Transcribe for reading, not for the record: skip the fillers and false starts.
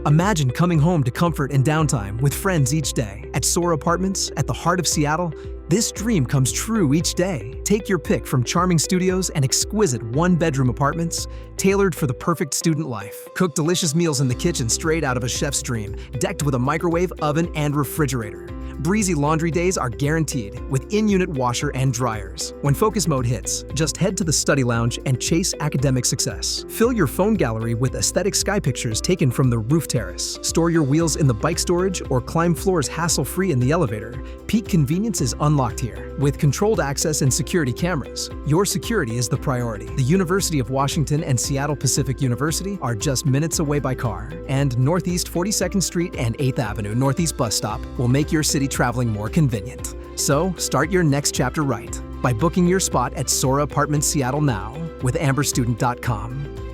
Imagine coming home to comfort and downtime with friends each day. At Sora Apartments, at the heart of Seattle, this dream comes true each day. Take your pick from charming studios and exquisite one-bedroom apartments tailored for the perfect student life. Cook delicious meals in the kitchen straight out of a chef's dream, decked with a microwave, oven, and refrigerator. Breezy laundry days are guaranteed with in-unit washer and dryers. When focus mode hits, just head to the study lounge and chase academic success. Fill your phone gallery with aesthetic sky pictures taken from the roof terrace. Store your wheels in the bike storage or climb floors hassle-free in the elevator. Peak convenience is unlocked here. With controlled access and security cameras, your security is the priority. The University of Washington and Seattle Pacific University are just minutes away by car, and Northeast 42nd Street and 8th Avenue Northeast bus stop will make your city traveling more convenient. So, start your next chapter right by booking your spot at Sora Apartments Seattle now with amberstudent.com.